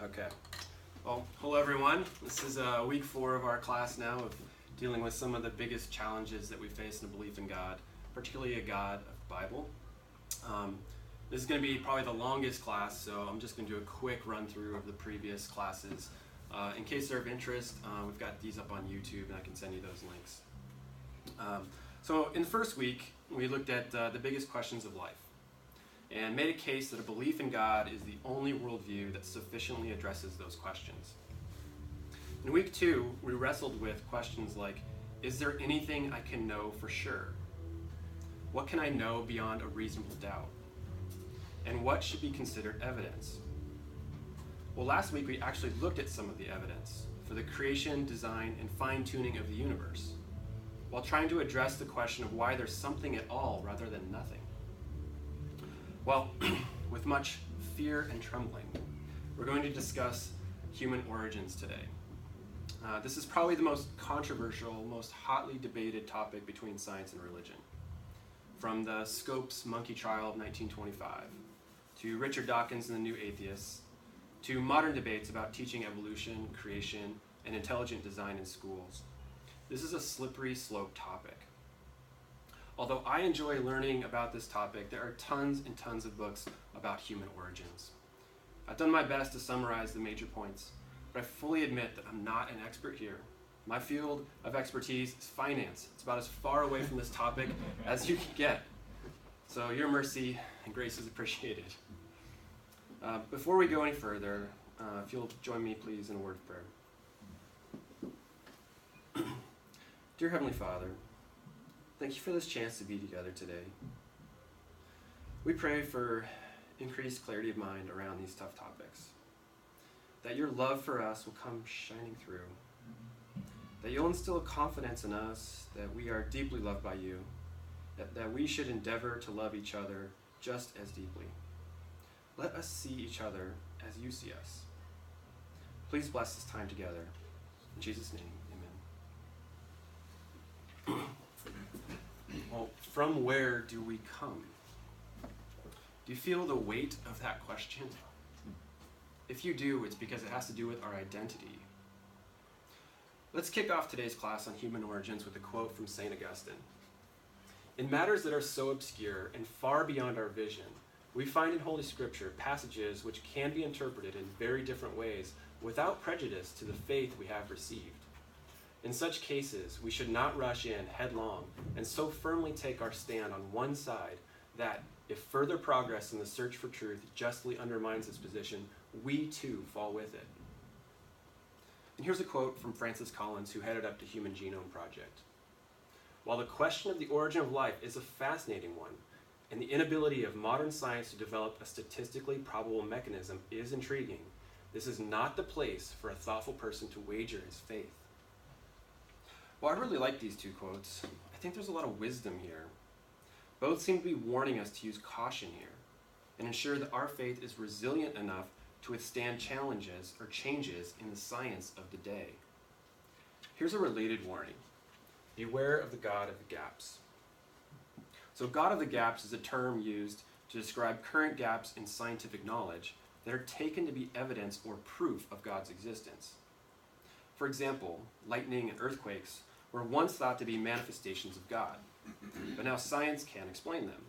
Okay. Well, hello everyone. This is week 4 of our class now of dealing with some of the biggest challenges that we face in a belief in God, particularly a God of the Bible. This is going to be probably the longest class, so I'm just going to do a quick run through of the previous classes. In case they're of interest, we've got these up on YouTube and I can send you those links. So in the first week, we looked at the biggest questions of life and made a case that a belief in God is the only worldview that sufficiently addresses those questions. In week 2, we wrestled with questions like, is there anything I can know for sure? What can I know beyond a reasonable doubt? And what should be considered evidence? Well, last week we actually looked at some of the evidence for the creation, design, and fine-tuning of the universe, while trying to address the question of why there's something at all rather than nothing. Well, with much fear and trembling, we're going to discuss human origins today. This is probably the most controversial, most hotly debated topic between science and religion. From the Scopes monkey trial of 1925, to Richard Dawkins and the New Atheists, to modern debates about teaching evolution, creation, and intelligent design in schools. This is a slippery slope topic. Although I enjoy learning about this topic, there are tons and tons of books about human origins. I've done my best to summarize the major points, but I fully admit that I'm not an expert here. My field of expertise is finance. It's about as far away from this topic as you can get. So your mercy and grace is appreciated. Before we go any further, if you'll join me please in a word of prayer. Dear Heavenly Father, thank you for this chance to be together today. We pray for increased clarity of mind around these tough topics, that your love for us will come shining through, that you'll instill a confidence in us that we are deeply loved by you, that we should endeavor to love each other just as deeply. Let us see each other as you see us. Please bless this time together. In Jesus' name, amen. Well, from where do we come? Do you feel the weight of that question? If you do, it's because it has to do with our identity. Let's kick off today's class on human origins with a quote from St. Augustine. In matters that are so obscure and far beyond our vision, we find in Holy Scripture passages which can be interpreted in very different ways without prejudice to the faith we have received. In such cases, we should not rush in headlong and so firmly take our stand on one side that, if further progress in the search for truth justly undermines its position, we too fall with it. And here's a quote from Francis Collins, who headed up the Human Genome Project. While the question of the origin of life is a fascinating one, and the inability of modern science to develop a statistically probable mechanism is intriguing, this is not the place for a thoughtful person to wager his faith. Well, I really like these two quotes. I think there's a lot of wisdom here. Both seem to be warning us to use caution here and ensure that our faith is resilient enough to withstand challenges or changes in the science of the day. Here's a related warning. Beware of the God of the gaps. So God of the gaps is a term used to describe current gaps in scientific knowledge that are taken to be evidence or proof of God's existence. For example, lightning and earthquakes were once thought to be manifestations of God, but now science can explain them.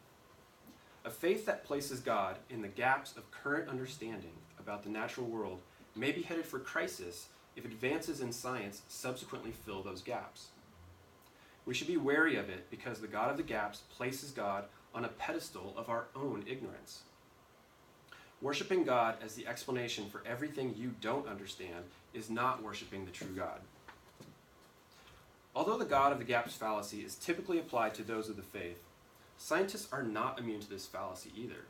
A faith that places God in the gaps of current understanding about the natural world may be headed for crisis if advances in science subsequently fill those gaps. We should be wary of it because the God of the gaps places God on a pedestal of our own ignorance. Worshipping God as the explanation for everything you don't understand is not worshiping the true God. Although the God of the gaps fallacy is typically applied to those of the faith, scientists are not immune to this fallacy either.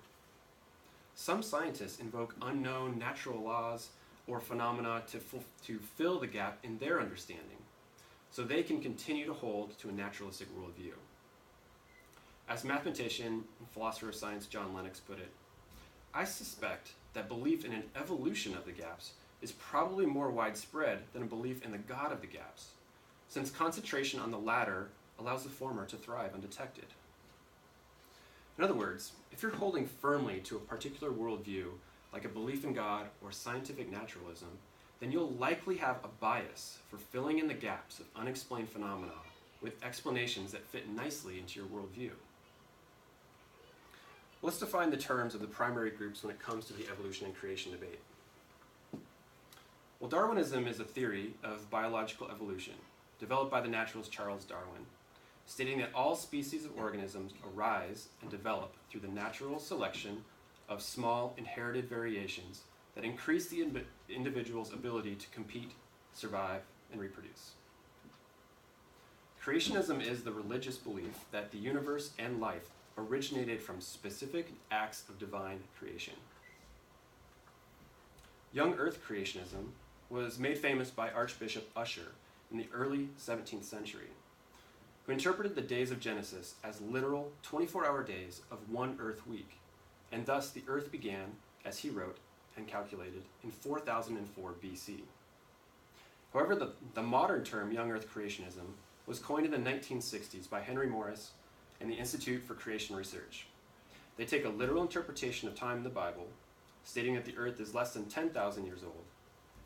Some scientists invoke unknown natural laws or phenomena to fill the gap in their understanding, so they can continue to hold to a naturalistic worldview. As mathematician and philosopher of science John Lennox put it, I suspect that belief in an evolution of the gaps is probably more widespread than a belief in the God of the gaps, since concentration on the latter allows the former to thrive undetected. In other words, if you're holding firmly to a particular worldview, like a belief in God or scientific naturalism, then you'll likely have a bias for filling in the gaps of unexplained phenomena with explanations that fit nicely into your worldview. Let's define the terms of the primary groups when it comes to the evolution and creation debate. Well, Darwinism is a theory of biological evolution developed by the naturalist Charles Darwin, stating that all species of organisms arise and develop through the natural selection of small inherited variations that increase the individual's ability to compete, survive, and reproduce. Creationism is the religious belief that the universe and life originated from specific acts of divine creation. Young Earth creationism was made famous by Archbishop Usher in the early 17th century, who interpreted the days of Genesis as literal 24-hour days of one Earth week, and thus the Earth began, as he wrote and calculated, in 4004 BC. However, the modern term Young Earth creationism was coined in the 1960s by Henry Morris and the Institute for Creation Research. They take a literal interpretation of time in the Bible, stating that the Earth is less than 10,000 years old.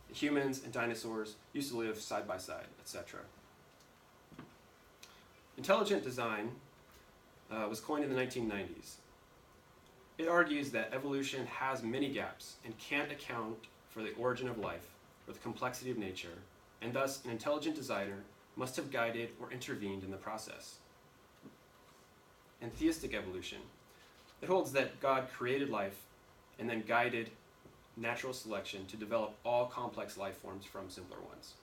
The humans and dinosaurs used to live side by side, etc. Intelligent design was coined in the 1990s. It argues that evolution has many gaps and can't account for the origin of life or the complexity of nature, and thus an intelligent designer must have guided or intervened in the process. And theistic evolution. It holds that God created life and then guided natural selection to develop all complex life forms from simpler ones.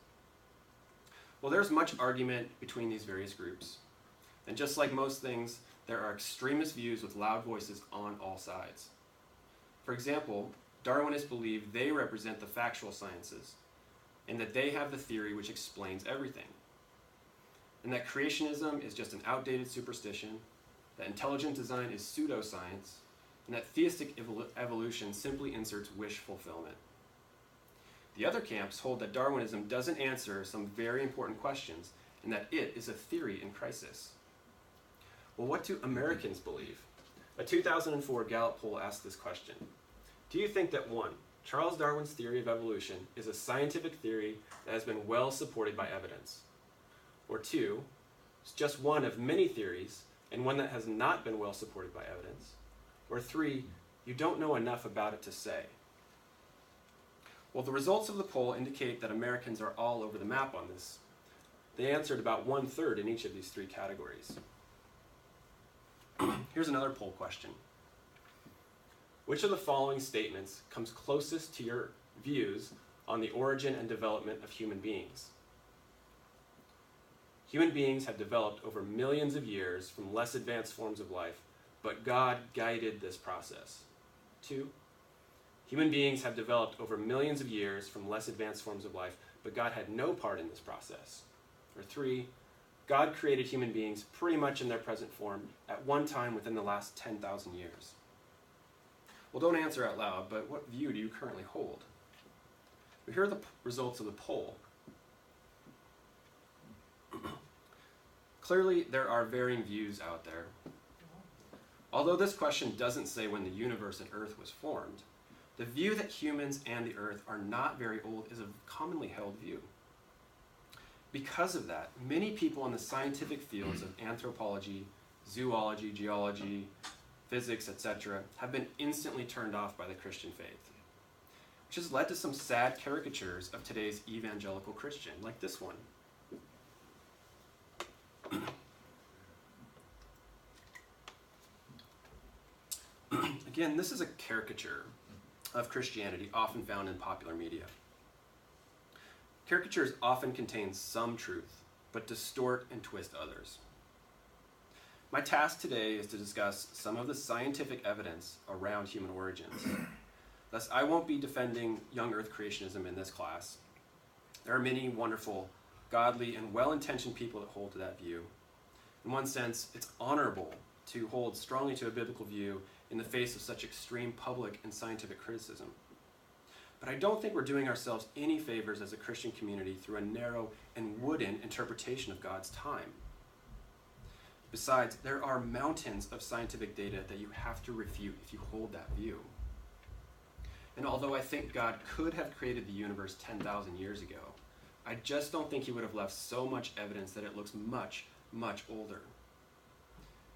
Well, there's much argument between these various groups, and just like most things, there are extremist views with loud voices on all sides. For example, Darwinists believe they represent the factual sciences, and that they have the theory which explains everything, and that creationism is just an outdated superstition, that intelligent design is pseudoscience, and that theistic evolution simply inserts wish fulfillment. The other camps hold that Darwinism doesn't answer some very important questions, and that it is a theory in crisis. Well, what do Americans believe? A 2004 Gallup poll asked this question. Do you think that 1, Charles Darwin's theory of evolution is a scientific theory that has been well supported by evidence? Or 2, it's just one of many theories and one that has not been well supported by evidence? Or 3, you don't know enough about it to say? Well, the results of the poll indicate that Americans are all over the map on this. They answered about 1/3 in each of these 3 categories. Here's another poll question. Which of the following statements comes closest to your views on the origin and development of human beings? Human beings have developed over millions of years from less advanced forms of life, but God guided this process. 2, human beings have developed over millions of years from less advanced forms of life, but God had no part in this process. Or 3, God created human beings pretty much in their present form at one time within the last 10,000 years. Well, don't answer out loud, but what view do you currently hold? Well, here are the results of the poll. Clearly, there are varying views out there. Although this question doesn't say when the universe and Earth was formed, the view that humans and the Earth are not very old is a commonly held view. Because of that, many people in the scientific fields of anthropology, zoology, geology, physics, etc., have been instantly turned off by the Christian faith, which has led to some sad caricatures of today's evangelical Christian, like this one. Again, this is a caricature of Christianity often found in popular media. Caricatures often contain some truth, but distort and twist others. My task today is to discuss some of the scientific evidence around human origins. Thus, I won't be defending young Earth creationism in this class. There are many wonderful, godly, and well-intentioned people that hold to that view. In one sense, it's honorable to hold strongly to a biblical view in the face of such extreme public and scientific criticism. But I don't think we're doing ourselves any favors as a Christian community through a narrow and wooden interpretation of God's time. Besides, there are mountains of scientific data that you have to refute if you hold that view. And although I think God could have created the universe 10,000 years ago, I just don't think he would have left so much evidence that it looks much, much older.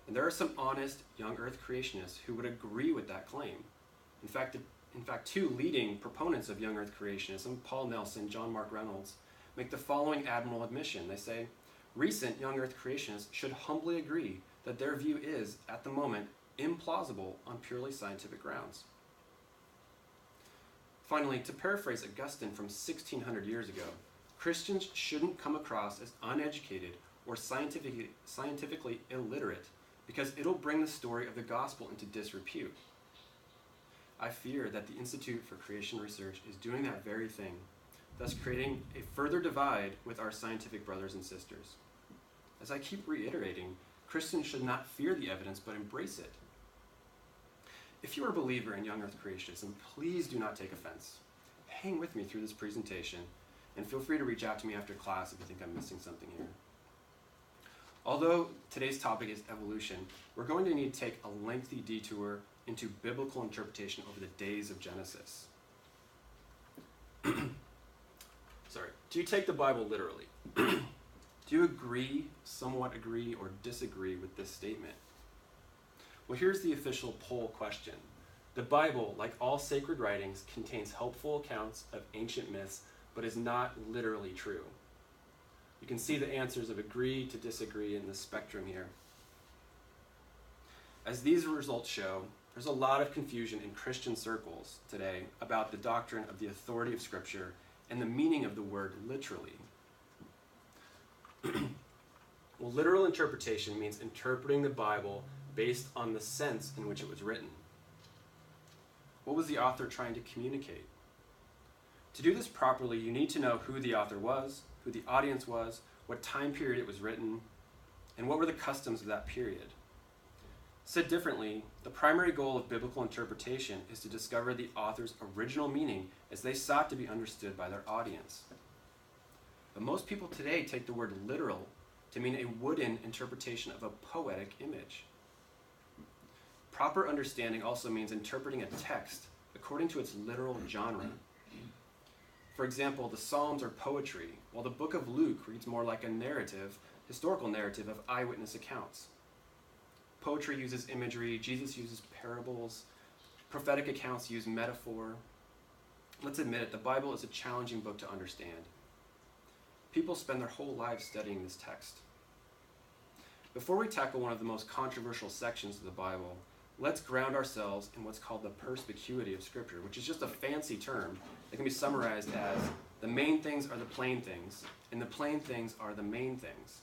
And there are some honest young Earth creationists who would agree with that claim. In fact, two leading proponents of young Earth creationism, Paul Nelson, John Mark Reynolds, make the following admirable admission. They say, recent young Earth creationists should humbly agree that their view is, at the moment, implausible on purely scientific grounds. Finally, to paraphrase Augustine from 1600 years ago, Christians shouldn't come across as uneducated or scientifically illiterate because it'll bring the story of the gospel into disrepute. I fear that the Institute for Creation Research is doing that very thing, thus creating a further divide with our scientific brothers and sisters. As I keep reiterating, Christians should not fear the evidence, but embrace it. If you are a believer in young Earth creationism, please do not take offense. Hang with me through this presentation, and feel free to reach out to me after class if you think I'm missing something here. Although today's topic is evolution, we're going to need to take a lengthy detour into biblical interpretation over the days of Genesis. Sorry. Do you take the Bible literally? Do you agree, somewhat agree, or disagree with this statement? Well, here's the official poll question. The Bible, like all sacred writings, contains helpful accounts of ancient myths, but is not literally true. You can see the answers of agree to disagree in the spectrum here. As these results show, there's a lot of confusion in Christian circles today about the doctrine of the authority of Scripture and the meaning of the word literally. Well, literal interpretation means interpreting the Bible based on the sense in which it was written. What was the author trying to communicate? To do this properly, you need to know who the author was, who the audience was, what time period it was written, and what were the customs of that period. Said differently, the primary goal of biblical interpretation is to discover the author's original meaning as they sought to be understood by their audience. But most people today take the word literal to mean a wooden interpretation of a poetic image. Proper understanding also means interpreting a text according to its literal genre. For example, the Psalms are poetry, while the book of Luke reads more like a narrative, historical narrative of eyewitness accounts. Poetry uses imagery, Jesus uses parables, prophetic accounts use metaphor. Let's admit it, the Bible is a challenging book to understand. People spend their whole lives studying this text. Before we tackle one of the most controversial sections of the Bible, let's ground ourselves in what's called the perspicuity of Scripture, which is just a fancy term that can be summarized as the main things are the plain things, and the plain things are the main things.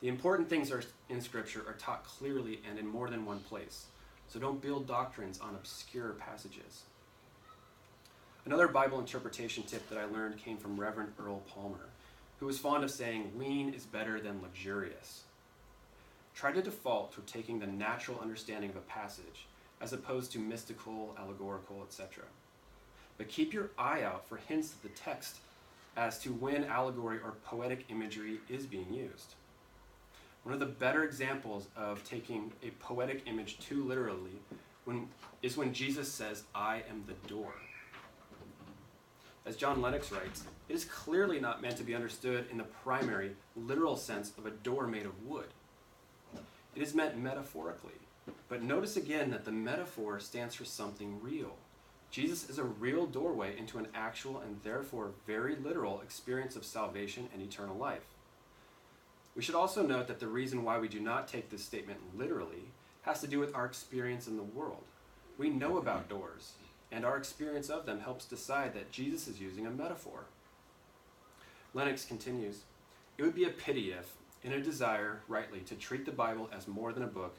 The important things in Scripture are taught clearly and in more than one place, so don't build doctrines on obscure passages. Another Bible interpretation tip that I learned came from Reverend Earl Palmer, who was fond of saying, lean is better than luxurious. Try to default to taking the natural understanding of a passage, as opposed to mystical, allegorical, etc. But keep your eye out for hints of the text as to when allegory or poetic imagery is being used. One of the better examples of taking a poetic image too literally is when Jesus says, I am the door. As John Lennox writes, it is clearly not meant to be understood in the primary, literal sense of a door made of wood. It is meant metaphorically. But notice again that the metaphor stands for something real. Jesus is a real doorway into an actual and therefore very literal experience of salvation and eternal life. We should also note that the reason why we do not take this statement literally has to do with our experience in the world. We know about doors, and our experience of them helps decide that Jesus is using a metaphor. Lennox continues, it would be a pity if, in a desire, rightly, to treat the Bible as more than a book,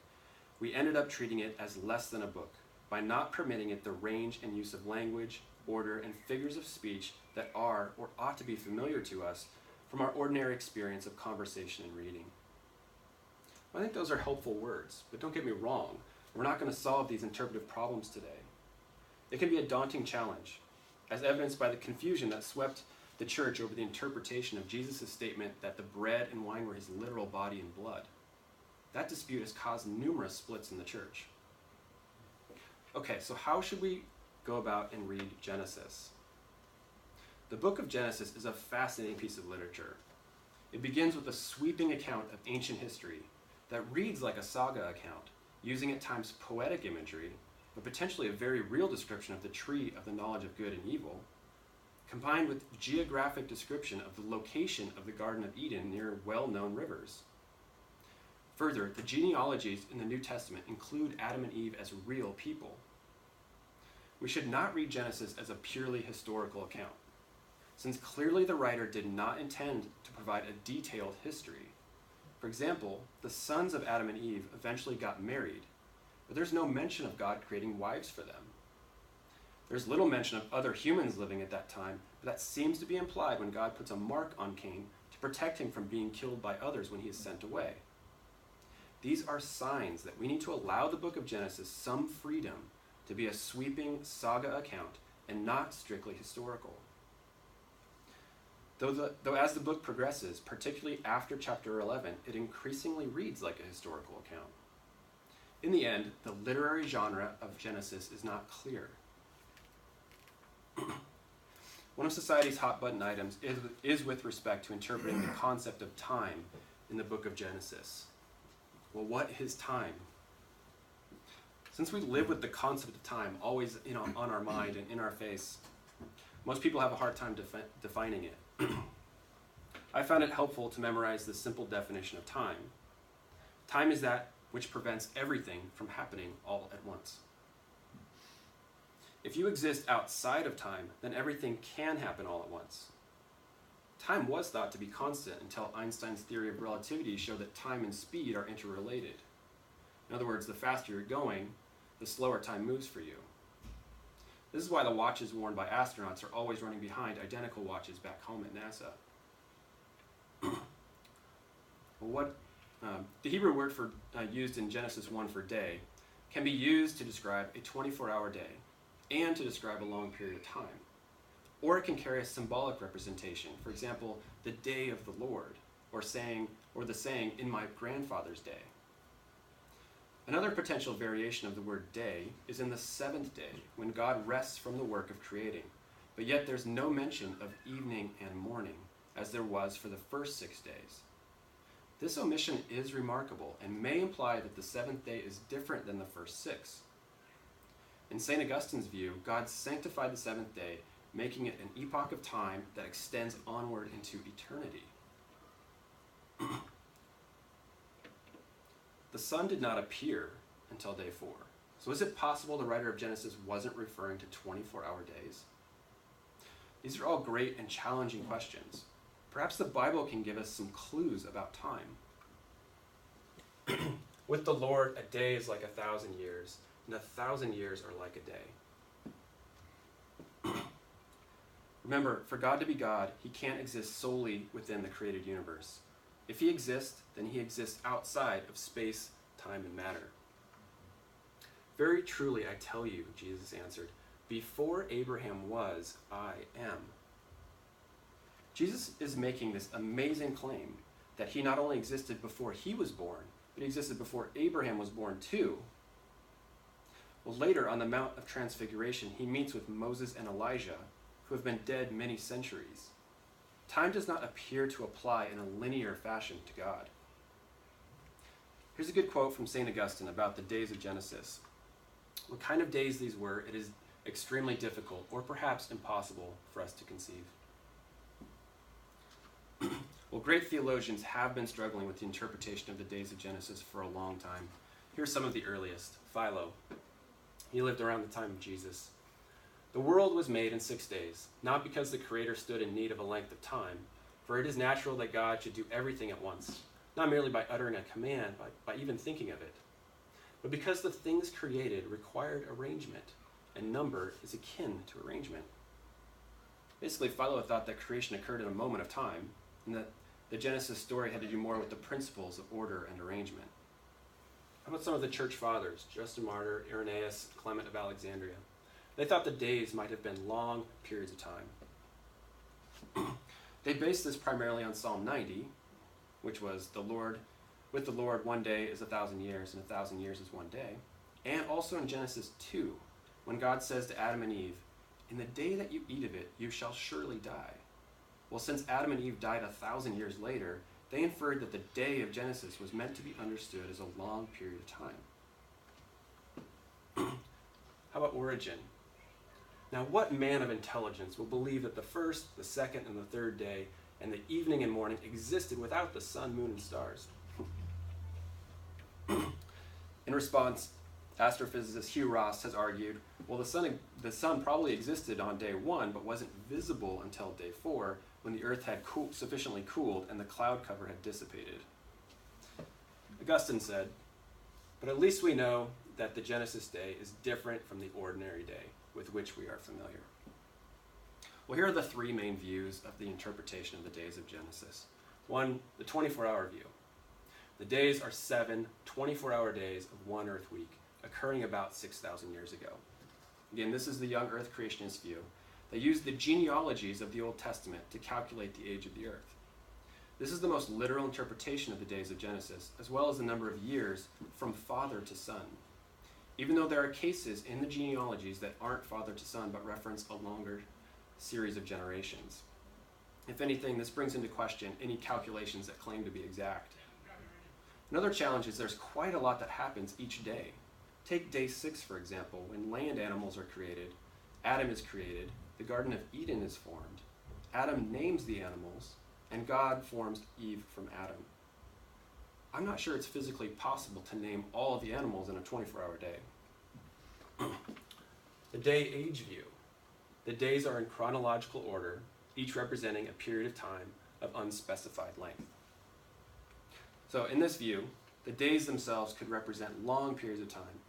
we ended up treating it as less than a book, by not permitting it the range and use of language, order, and figures of speech that are or ought to be familiar to us from our ordinary experience of conversation and reading. I think those are helpful words, but don't get me wrong, we're not going to solve these interpretive problems today. It can be a daunting challenge, as evidenced by the confusion that swept the church over the interpretation of Jesus' statement that the bread and wine were his literal body and blood. That dispute has caused numerous splits in the church. Okay, so how should we go about and read Genesis. The book of Genesis is a fascinating piece of literature. It begins with a sweeping account of ancient history that reads like a saga account, using at times poetic imagery, but potentially a very real description of the tree of the knowledge of good and evil, combined with geographic description of the location of the Garden of Eden near well-known rivers. Further, the genealogies in the New Testament include Adam and Eve as real people. We should not read Genesis as a purely historical account, since clearly the writer did not intend to provide a detailed history. For example, the sons of Adam and Eve eventually got married, but there's no mention of God creating wives for them. There's little mention of other humans living at that time, but that seems to be implied when God puts a mark on Cain to protect him from being killed by others when he is sent away. These are signs that we need to allow the book of Genesis some freedom to be a sweeping saga account and not strictly historical. Though as the book progresses, particularly after chapter 11, it increasingly reads like a historical account. In the end, the literary genre of Genesis is not clear. One of society's hot-button items is with respect to interpreting the concept of time in the book of Genesis. Well, what is time? Since we live with the concept of time always on our mind and in our face, most people have a hard time defining it. I found it helpful to memorize the simple definition of time. Time is that which prevents everything from happening all at once. If you exist outside of time, then everything can happen all at once. Time was thought to be constant until Einstein's theory of relativity showed that time and speed are interrelated. In other words, the faster you're going, the slower time moves for you. This is why the watches worn by astronauts are always running behind identical watches back home at NASA. The Hebrew word used in Genesis 1 for day can be used to describe a 24-hour day and to describe a long period of time. Or it can carry a symbolic representation, for example, the day of the Lord, or the saying, in my grandfather's day. Another potential variation of the word day is in the seventh day, when God rests from the work of creating, but yet there's no mention of evening and morning, as there was for the first 6 days. This omission is remarkable and may imply that the seventh day is different than the first 6. In St. Augustine's view, God sanctified the seventh day, making it an epoch of time that extends onward into eternity. The sun did not appear until day 4. So is it possible the writer of Genesis wasn't referring to 24-hour days? These are all great and challenging questions. Perhaps the Bible can give us some clues about time. With the Lord, a day is like 1,000 years, and 1,000 years are like a day. Remember, for God to be God, he can't exist solely within the created universe. If he exists, then he exists outside of space, time, and matter. Very truly, I tell you, Jesus answered, before Abraham was, I am. Jesus is making this amazing claim that he not only existed before he was born, but he existed before Abraham was born too. Well, later on the Mount of Transfiguration, he meets with Moses and Elijah, who have been dead many centuries. Time does not appear to apply in a linear fashion to God. Here's a good quote from St. Augustine about the days of Genesis. What kind of days these were, it is extremely difficult, or perhaps impossible, for us to conceive. Well, great theologians have been struggling with the interpretation of the days of Genesis for a long time. Here's some of the earliest. Philo. He lived around the time of Jesus. The world was made in 6 days, not because the Creator stood in need of a length of time, for it is natural that God should do everything at once, not merely by uttering a command, by even thinking of it, but because the things created required arrangement, and number is akin to arrangement. Basically, Philo thought that creation occurred in a moment of time, and that the Genesis story had to do more with the principles of order and arrangement. How about some of the church fathers, Justin Martyr, Irenaeus, Clement of Alexandria? They thought the days might have been long periods of time. They based this primarily on Psalm 90, which was with the Lord 1 day is 1,000 years, and 1,000 years is 1 day, and also in Genesis 2, when God says to Adam and Eve, "In the day that you eat of it, you shall surely die." Well, since Adam and Eve died 1,000 years later, they inferred that the day of Genesis was meant to be understood as a long period of time. How about origin? Now, what man of intelligence will believe that the first, the second, and the third day, and the evening and morning existed without the sun, moon, and stars? In response, astrophysicist Hugh Ross has argued, well, the sun probably existed on day 1, but wasn't visible until day 4, when the earth had sufficiently cooled and the cloud cover had dissipated. Augustine said, but at least we know that the Genesis day is different from the ordinary day with which we are familiar. Well, here are the 3 main views of the interpretation of the days of Genesis. 1, the 24-hour view. The days are 7 24-hour days of one earth week, occurring about 6,000 years ago. Again, this is the young earth creationist view. They use the genealogies of the Old Testament to calculate the age of the earth. This is the most literal interpretation of the days of Genesis, as well as the number of years from father to son. Even though there are cases in the genealogies that aren't father to son, but reference a longer series of generations. If anything, this brings into question any calculations that claim to be exact. Another challenge is there's quite a lot that happens each day. Take day 6, for example, when land animals are created, Adam is created, the Garden of Eden is formed, Adam names the animals, and God forms Eve from Adam. I'm not sure it's physically possible to name all of the animals in a 24-hour day. The day-age view. The days are in chronological order, each representing a period of time of unspecified length. So in this view, the days themselves could represent long periods of time.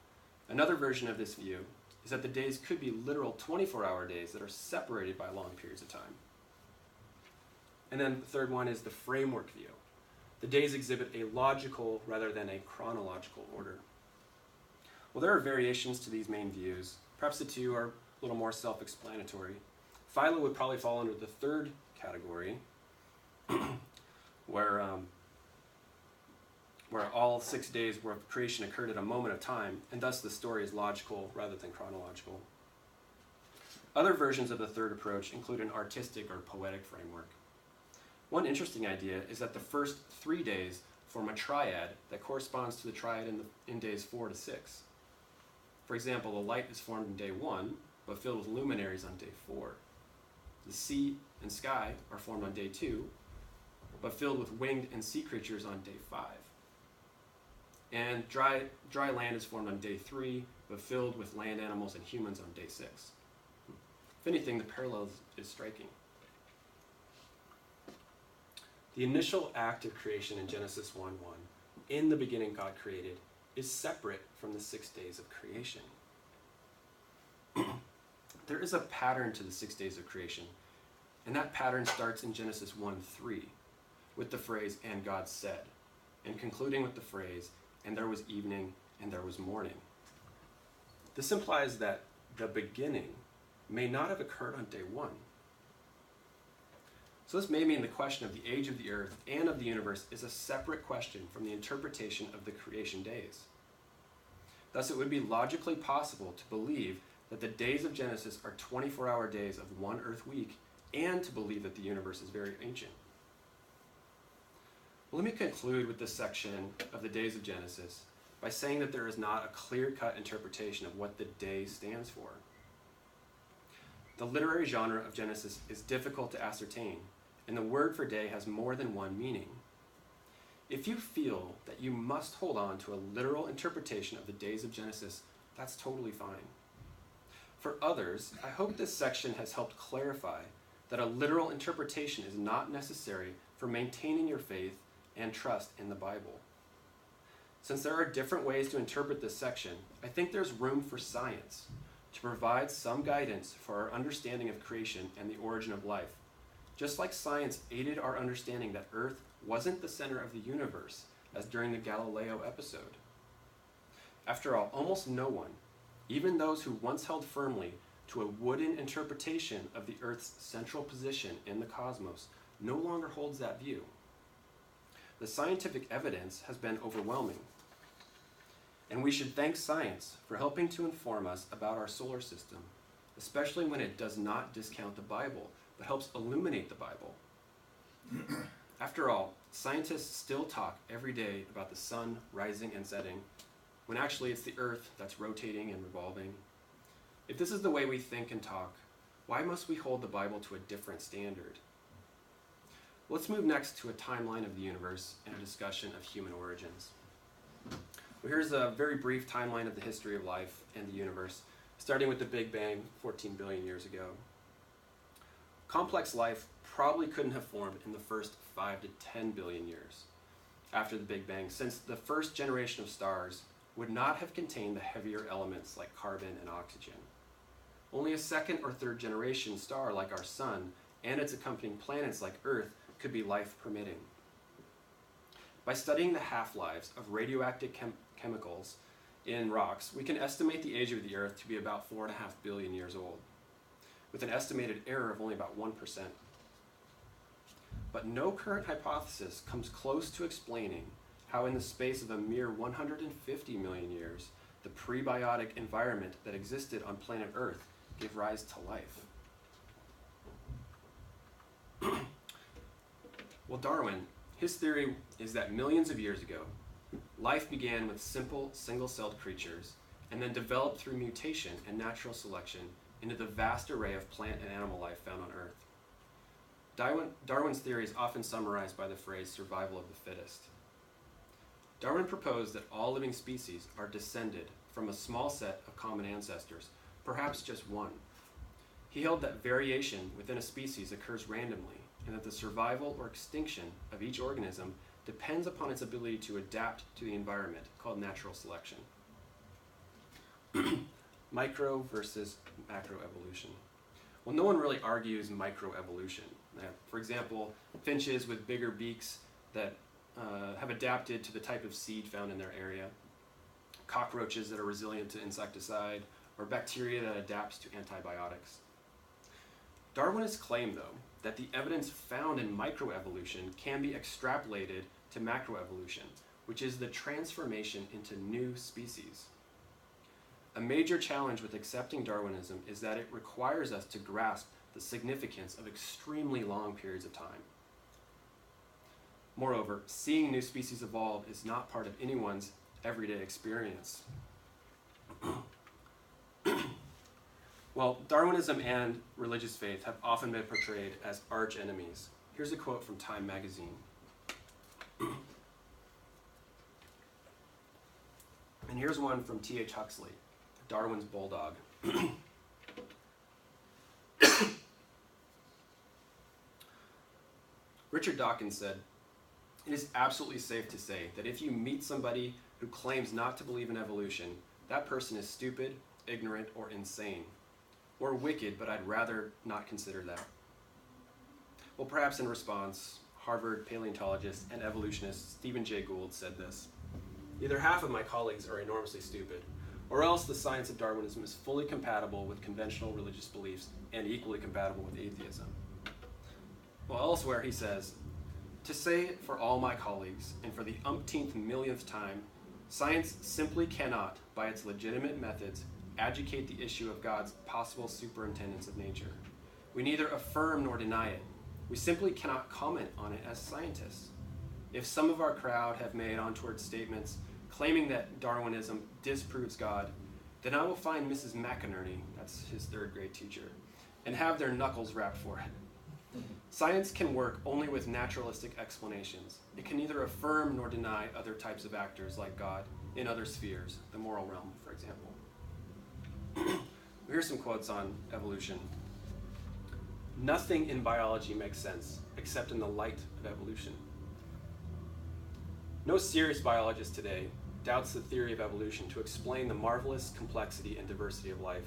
Another version of this view is that the days could be literal 24-hour days that are separated by long periods of time. And then the third one is the framework view. The days exhibit a logical rather than a chronological order. Well, there are variations to these main views. Perhaps the 2 are a little more self-explanatory. Philo would probably fall under the 3rd category, where all 6 days of creation occurred at a moment of time, and thus the story is logical rather than chronological. Other versions of the 3rd approach include an artistic or poetic framework. One interesting idea is that the first 3 days form a triad that corresponds to the triad in days 4 to 6. For example, the light is formed in day 1, but filled with luminaries on day 4. The sea and sky are formed on day 2, but filled with winged and sea creatures on day 5. And dry land is formed on day 3, but filled with land animals and humans on day 6. If anything, the parallel is striking. The initial act of creation in Genesis 1:1, in the beginning God created, is separate from the 6 days of creation. There is a pattern to the 6 days of creation, and that pattern starts in Genesis 1:3 with the phrase, "and God said," and concluding with the phrase, "and there was evening and there was morning." This implies that the beginning may not have occurred on day 1. So this may mean the question of the age of the earth and of the universe is a separate question from the interpretation of the creation days. Thus, it would be logically possible to believe that the days of Genesis are 24-hour days of one earth week, and to believe that the universe is very ancient. Well, let me conclude with this section of the days of Genesis by saying that there is not a clear-cut interpretation of what the day stands for. The literary genre of Genesis is difficult to ascertain, and the word for day has more than one meaning. If you feel that you must hold on to a literal interpretation of the days of Genesis, that's totally fine. For others, I hope this section has helped clarify that a literal interpretation is not necessary for maintaining your faith and trust in the Bible. Since there are different ways to interpret this section, I think there's room for science to provide some guidance for our understanding of creation and the origin of life, just like science aided our understanding that Earth wasn't the center of the universe, as during the Galileo episode. After all, almost no one, even those who once held firmly to a wooden interpretation of the Earth's central position in the cosmos, no longer holds that view. The scientific evidence has been overwhelming. And we should thank science for helping to inform us about our solar system, especially when it does not discount the Bible, but helps illuminate the Bible. After all, scientists still talk every day about the sun rising and setting, when actually it's the earth that's rotating and revolving. If this is the way we think and talk, why must we hold the Bible to a different standard? Let's move next to a timeline of the universe and a discussion of human origins. Well, here's a very brief timeline of the history of life and the universe, starting with the Big Bang 14 billion years ago. Complex life probably couldn't have formed in the first 5 to 10 billion years after the Big Bang, since the first generation of stars would not have contained the heavier elements like carbon and oxygen. Only a second or third generation star like our sun and its accompanying planets like Earth could be life permitting. By studying the half-lives of radioactive chemicals in rocks, we can estimate the age of the Earth to be about 4.5 billion years old, with an estimated error of only about 1%. But no current hypothesis comes close to explaining how in the space of a mere 150 million years, the prebiotic environment that existed on planet Earth gave rise to life. Well, Darwin, his theory is that millions of years ago, life began with simple single-celled creatures and then developed through mutation and natural selection into the vast array of plant and animal life found on Earth. Darwin's theory is often summarized by the phrase survival of the fittest. Darwin proposed that all living species are descended from a small set of common ancestors, perhaps just one. He held that variation within a species occurs randomly, and that the survival or extinction of each organism depends upon its ability to adapt to the environment, called natural selection. Micro versus macroevolution. Well, no one really argues microevolution. For example, finches with bigger beaks that have adapted to the type of seed found in their area, cockroaches that are resilient to insecticide, or bacteria that adapts to antibiotics. Darwinists claim, though, that the evidence found in microevolution can be extrapolated to macroevolution, which is the transformation into new species. A major challenge with accepting Darwinism is that it requires us to grasp the significance of extremely long periods of time. Moreover, seeing new species evolve is not part of anyone's everyday experience. Well, Darwinism and religious faith have often been portrayed as arch enemies. Here's a quote from Time magazine. And here's one from T.H. Huxley, Darwin's bulldog. Richard Dawkins said, "It is absolutely safe to say that if you meet somebody who claims not to believe in evolution, that person is stupid, ignorant, or insane. Or wicked, but I'd rather not consider that." Well, perhaps in response, Harvard paleontologist and evolutionist Stephen Jay Gould said this: "Either half of my colleagues are enormously stupid, or else the science of Darwinism is fully compatible with conventional religious beliefs and equally compatible with atheism." Well, elsewhere he says, "To say it for all my colleagues, and for the umpteenth millionth time, science simply cannot, by its legitimate methods, adjudicate the issue of God's possible superintendence of nature. We neither affirm nor deny it. We simply cannot comment on it as scientists. If some of our crowd have made untoward statements claiming that Darwinism disproves God, then I will find Mrs. McInerney," that's his third grade teacher, "and have their knuckles rapped for it. Science can work only with naturalistic explanations. It can neither affirm nor deny other types of actors like God in other spheres, the moral realm, for example." Here's some quotes on evolution. "Nothing in biology makes sense except in the light of evolution. No serious biologist today doubts the theory of evolution to explain the marvelous complexity and diversity of life.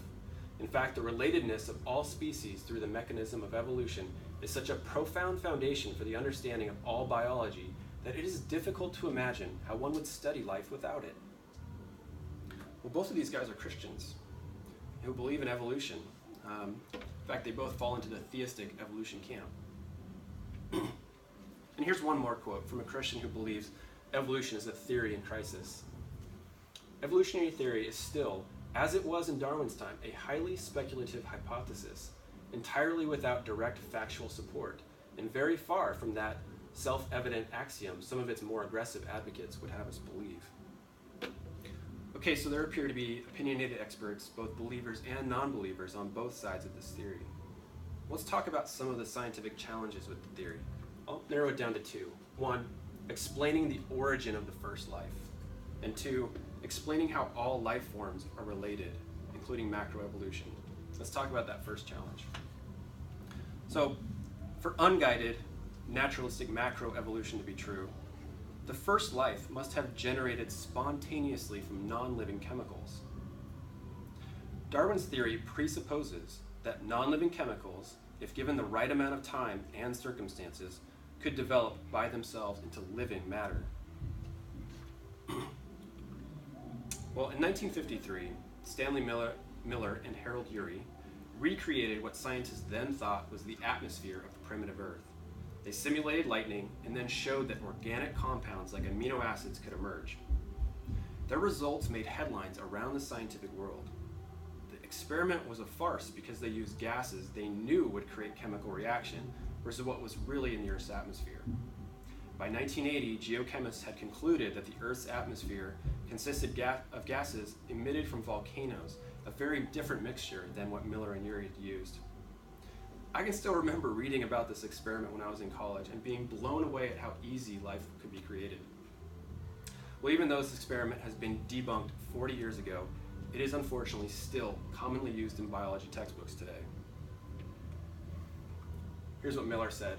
In fact, the relatedness of all species through the mechanism of evolution is such a profound foundation for the understanding of all biology that it is difficult to imagine how one would study life without it." Well, both of these guys are Christians who believe in evolution. In fact, they both fall into the theistic evolution camp. And here's one more quote from a Christian who believes evolution is a theory in crisis. evolutionary theory is still, as it was in Darwin's time, a highly speculative hypothesis, entirely without direct factual support, and very far from that self-evident axiom some of its more aggressive advocates would have us believe. Okay, so there appear to be opinionated experts, both believers and non-believers, on both sides of this theory. Let's talk about some of the scientific challenges with the theory. I'll narrow it down to two. One, explaining the origin of the first life. And two, explaining how all life forms are related, including macroevolution. Let's talk about that first challenge. So, for unguided, naturalistic macroevolution to be true, the first life must have generated spontaneously from non-living chemicals. Darwin's theory presupposes that non-living chemicals, if given the right amount of time and circumstances, could develop by themselves into living matter. Well, in 1953, Stanley Miller and Harold Urey recreated what scientists then thought was the atmosphere of the primitive Earth. They simulated lightning and then showed that organic compounds like amino acids could emerge. Their results made headlines around the scientific world. The experiment was a farce because they used gases they knew would create chemical reaction versus what was really in the Earth's atmosphere. By 1980, geochemists had concluded that the Earth's atmosphere consisted of gases emitted from volcanoes, a very different mixture than what Miller and Urey had used. I can still remember reading about this experiment when I was in college and being blown away at how easy life could be created. Well, even though this experiment has been debunked 40 years ago, it is unfortunately still commonly used in biology textbooks today. Here's what Miller said: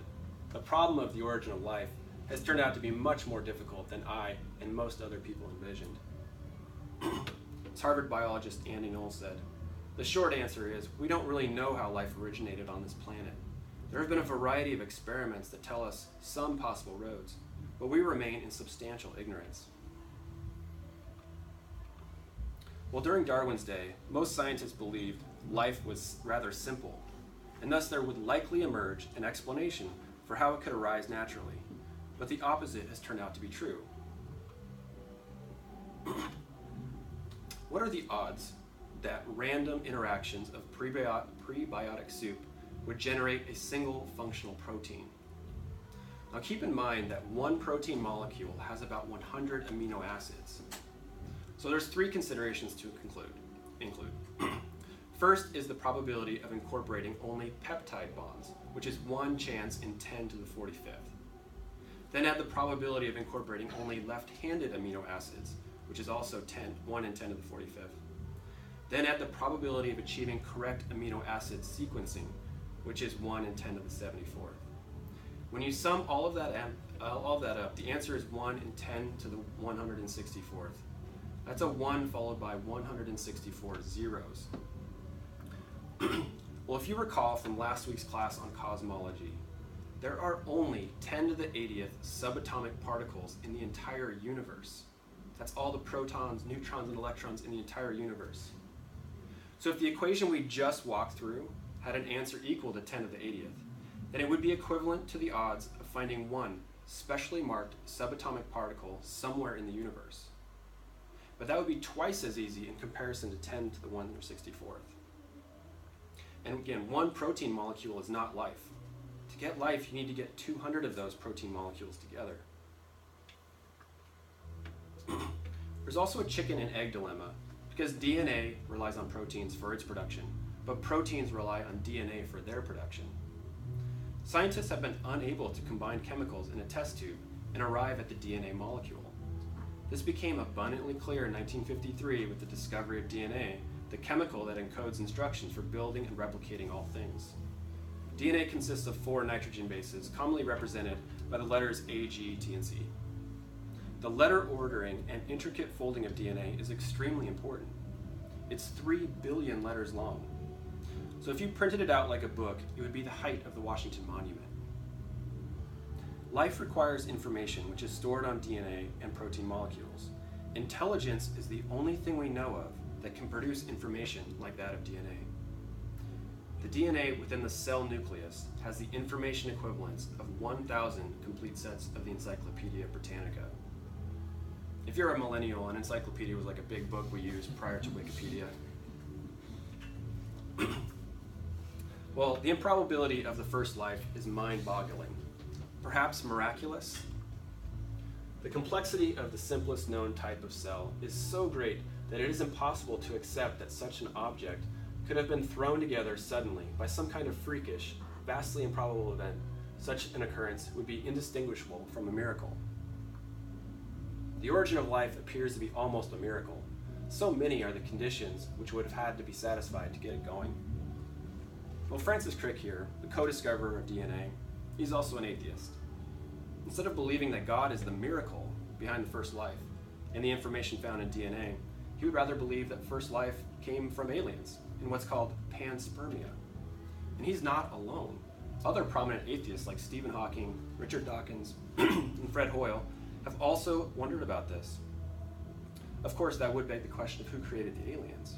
"The problem of the origin of life has turned out to be much more difficult than I and most other people envisioned." As Harvard biologist Andy Knowles said, "The short answer is we don't really know how life originated on this planet. There have been a variety of experiments that tell us some possible roads, but we remain in substantial ignorance." Well, during Darwin's day, most scientists believed life was rather simple, and thus there would likely emerge an explanation for how it could arise naturally. But the opposite has turned out to be true. What are the odds that random interactions of prebiotic soup would generate a single functional protein? Now keep in mind that one protein molecule has about 100 amino acids. So there's three considerations to include. First is the probability of incorporating only peptide bonds, which is 1 chance in 10 to the 45th. Then add the probability of incorporating only left-handed amino acids, which is also 1 in 10 to the 45th. Then add the probability of achieving correct amino acid sequencing, which is 1 in 10 to the 74th. When you sum all of that up, the answer is 1 in 10 to the 164th. That's a 1 followed by 164 zeros. Well, if you recall from last week's class on cosmology, there are only 10 to the 80th subatomic particles in the entire universe. That's all the protons, neutrons, and electrons in the entire universe. So if the equation we just walked through had an answer equal to 10 to the 80th, then it would be equivalent to the odds of finding one specially marked subatomic particle somewhere in the universe. But that would be twice as easy in comparison to 10 to the 164th. And again, one protein molecule is not life. To get life, you need to get 200 of those protein molecules together. There's also a chicken and egg dilemma, because DNA relies on proteins for its production, but proteins rely on DNA for their production. Scientists have been unable to combine chemicals in a test tube and arrive at the DNA molecule. This became abundantly clear in 1953 with the discovery of DNA, the chemical that encodes instructions for building and replicating all things. DNA consists of 4 nitrogen bases, commonly represented by the letters A, G, T, and C. The letter ordering and intricate folding of DNA is extremely important. It's 3 billion letters long. So if you printed it out like a book, it would be the height of the Washington Monument. Life requires information which is stored on DNA and protein molecules. Intelligence is the only thing we know of that can produce information like that of DNA. The DNA within the cell nucleus has the information equivalents of 1,000 complete sets of the Encyclopedia Britannica. If you're a millennial, an encyclopedia was like a big book we used prior to Wikipedia. Well, the improbability of the first life is mind-boggling, perhaps miraculous. The complexity of the simplest known type of cell is so great that it is impossible to accept that such an object could have been thrown together suddenly by some kind of freakish, vastly improbable event. Such an occurrence would be indistinguishable from a miracle. The origin of life appears to be almost a miracle. So many are the conditions which would have had to be satisfied to get it going. Well, Francis Crick here, the co-discoverer of DNA, he's also an atheist. Instead of believing that God is the miracle behind the first life and the information found in DNA, he would rather believe that first life came from aliens in what's called panspermia. And he's not alone. Other prominent atheists like Stephen Hawking, Richard Dawkins, and Fred Hoyle have also wondered about this. Of course, that would beg the question of who created the aliens.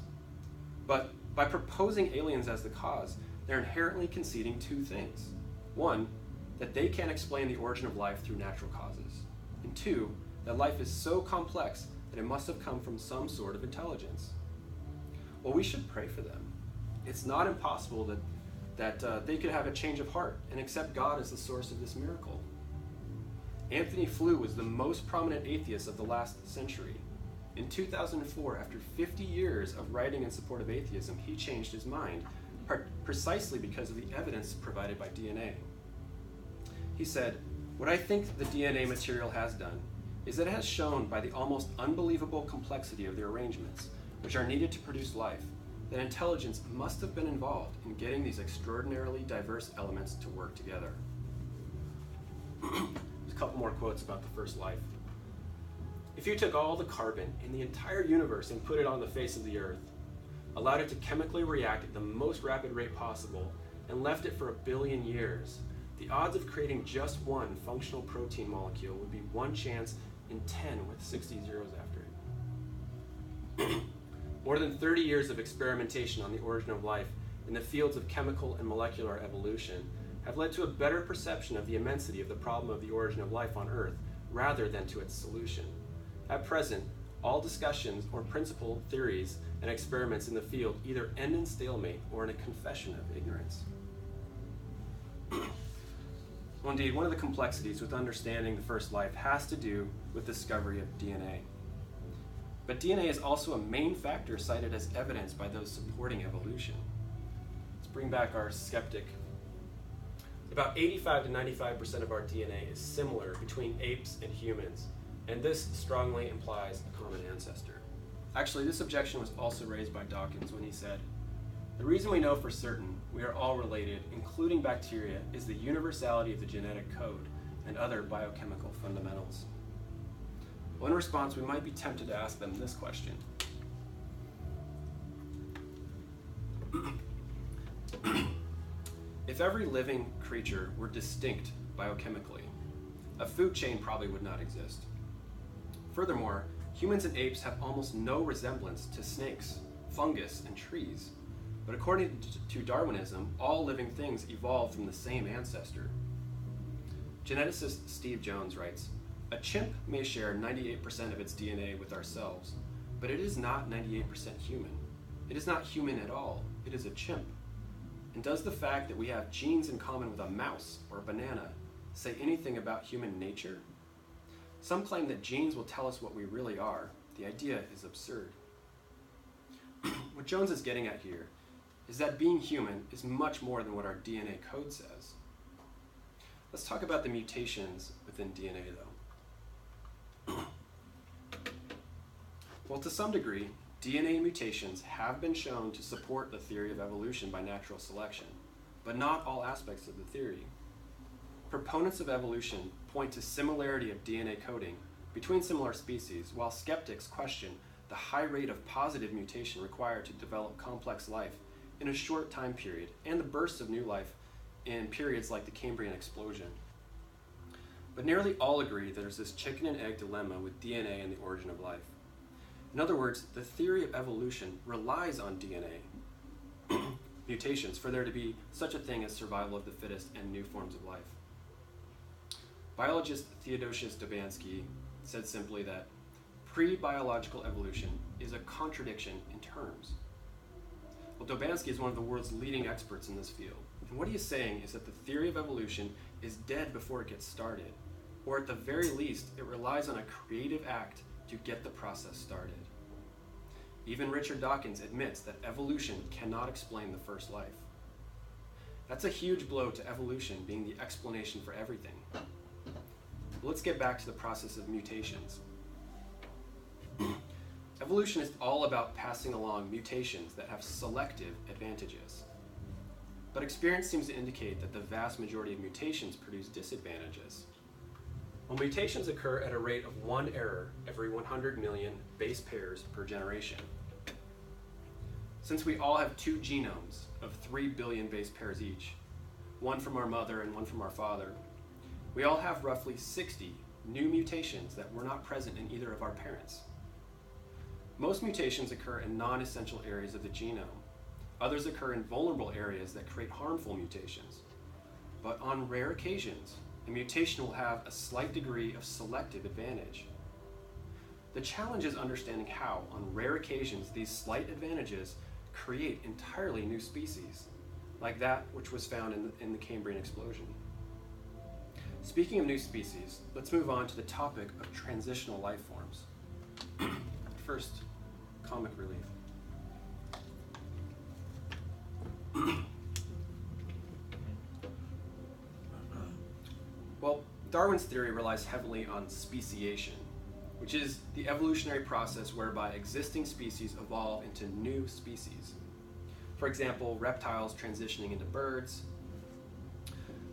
But by proposing aliens as the cause, they're inherently conceding two things. One, that they can't explain the origin of life through natural causes. And two, that life is so complex that it must have come from some sort of intelligence. Well, we should pray for them. It's not impossible that they could have a change of heart and accept God as the source of this miracle. Anthony Flew was the most prominent atheist of the last century. In 2004, after 50 years of writing in support of atheism, he changed his mind, precisely because of the evidence provided by DNA. He said, "What I think the DNA material has done is that it has shown by the almost unbelievable complexity of the arrangements which are needed to produce life, that intelligence must have been involved in getting these extraordinarily diverse elements to work together." There's a couple more quotes about the first life. "If you took all the carbon in the entire universe and put it on the face of the earth, allowed it to chemically react at the most rapid rate possible, and left it for 1 billion years, the odds of creating just one functional protein molecule would be 1 chance in 10 with 60 zeros after it." More than 30 years of experimentation on the origin of life in the fields of chemical and molecular evolution have led to a better perception of the immensity of the problem of the origin of life on Earth rather than to its solution. At present, all discussions or principal theories and experiments in the field either end in stalemate or in a confession of ignorance. Well, indeed, one of the complexities with understanding the first life has to do with the discovery of DNA. But DNA is also a main factor cited as evidence by those supporting evolution. Let's bring back our skeptic. About 85 to 95% of our DNA is similar between apes and humans, and this strongly implies a common ancestor. Actually, this objection was also raised by Dawkins when he said, "The reason we know for certain we are all related, including bacteria, is the universality of the genetic code and other biochemical fundamentals." Well, in response, we might be tempted to ask them this question. If every living creature were distinct biochemically, a food chain probably would not exist. Furthermore, humans and apes have almost no resemblance to snakes, fungus, and trees. But according to Darwinism, all living things evolved from the same ancestor. Geneticist Steve Jones writes, "A chimp may share 98% of its DNA with ourselves, but it is not 98% human. It is not human at all. It is a chimp. And does the fact that we have genes in common with a mouse or a banana say anything about human nature? Some claim that genes will tell us what we really are. The idea is absurd." What Jones is getting at here is that being human is much more than what our DNA code says. Let's talk about the mutations within DNA, though. Well, to some degree, DNA mutations have been shown to support the theory of evolution by natural selection, but not all aspects of the theory. Proponents of evolution point to similarity of DNA coding between similar species, while skeptics question the high rate of positive mutation required to develop complex life in a short time period, and the bursts of new life in periods like the Cambrian explosion. But nearly all agree there's this chicken and egg dilemma with DNA and the origin of life. In other words, the theory of evolution relies on DNA mutations for there to be such a thing as survival of the fittest and new forms of life. Biologist Theodosius Dobansky said simply that pre-biological evolution is a contradiction in terms. Well, Dobansky is one of the world's leading experts in this field, and what he is saying is that the theory of evolution is dead before it gets started, or at the very least, it relies on a creative act to get the process started. Even Richard Dawkins admits that evolution cannot explain the first life. That's a huge blow to evolution being the explanation for everything. Let's get back to the process of mutations. Evolution is all about passing along mutations that have selective advantages. But experience seems to indicate that the vast majority of mutations produce disadvantages. Well, mutations occur at a rate of 1 error every 100 million base pairs per generation. Since we all have 2 genomes of 3 billion base pairs each, one from our mother and one from our father, we all have roughly 60 new mutations that were not present in either of our parents. Most mutations occur in non-essential areas of the genome. Others occur in vulnerable areas that create harmful mutations. But on rare occasions, a mutation will have a slight degree of selective advantage. The challenge is understanding how, on rare occasions, these slight advantages create entirely new species, like that which was found in the Cambrian explosion. Speaking of new species, let's move on to the topic of transitional life forms. First, comic relief. Well, Darwin's theory relies heavily on speciation, which is the evolutionary process whereby existing species evolve into new species. For example, reptiles transitioning into birds.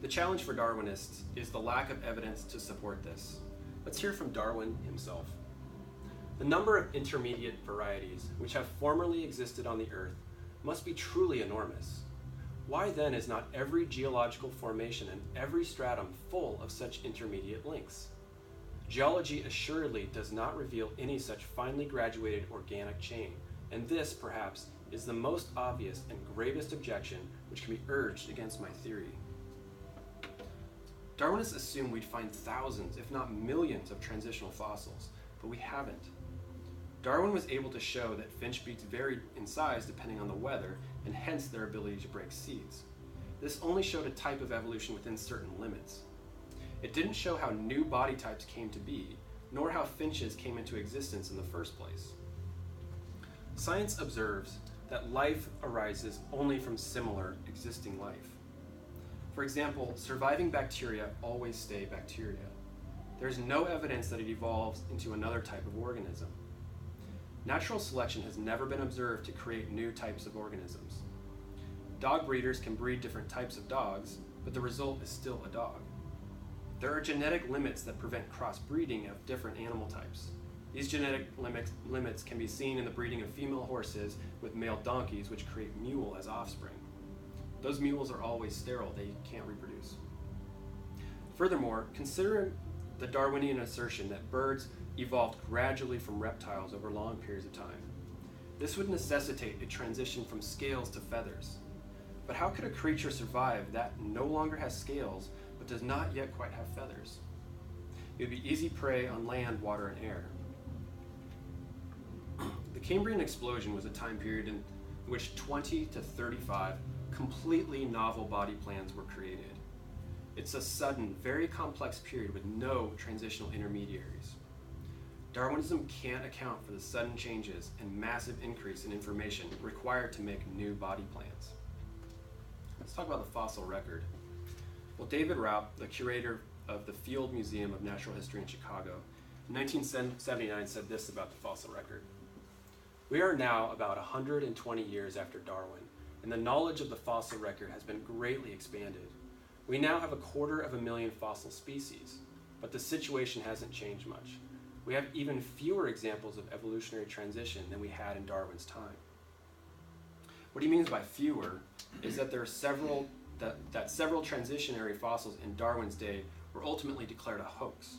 The challenge for Darwinists is the lack of evidence to support this. Let's hear from Darwin himself. The number of intermediate varieties which have formerly existed on the Earth must be truly enormous. Why then is not every geological formation and every stratum full of such intermediate links? Geology assuredly does not reveal any such finely graduated organic chain, and this, perhaps, is the most obvious and gravest objection which can be urged against my theory. Darwinists assumed we'd find thousands, if not millions, of transitional fossils, but we haven't. Darwin was able to show that finch beaks varied in size depending on the weather, and hence their ability to break seeds. This only showed a type of evolution within certain limits. It didn't show how new body types came to be, nor how finches came into existence in the first place. Science observes that life arises only from similar existing life. For example, surviving bacteria always stay bacteria. There's no evidence that it evolves into another type of organism. Natural selection has never been observed to create new types of organisms. Dog breeders can breed different types of dogs, but the result is still a dog. There are genetic limits that prevent crossbreeding of different animal types. These genetic limits can be seen in the breeding of female horses with male donkeys, which create mule as offspring. Those mules are always sterile, they can't reproduce. Furthermore, consider the Darwinian assertion that birds evolved gradually from reptiles over long periods of time. This would necessitate a transition from scales to feathers. But how could a creature survive that no longer has scales but does not yet quite have feathers? It would be easy prey on land, water, and air. The Cambrian explosion was a time period in which 20 to 35 completely novel body plans were created. It's a sudden, very complex period with no transitional intermediaries. Darwinism can't account for the sudden changes and massive increase in information required to make new body plans. Let's talk about the fossil record. Well, David Raup, the curator of the Field Museum of Natural History in Chicago, in 1979 said this about the fossil record. We are now about 120 years after Darwin, and the knowledge of the fossil record has been greatly expanded. We now have 250,000 fossil species, but the situation hasn't changed much. We have even fewer examples of evolutionary transition than we had in Darwin's time. What he means by fewer is that there are several transitionary fossils in Darwin's day were ultimately declared a hoax.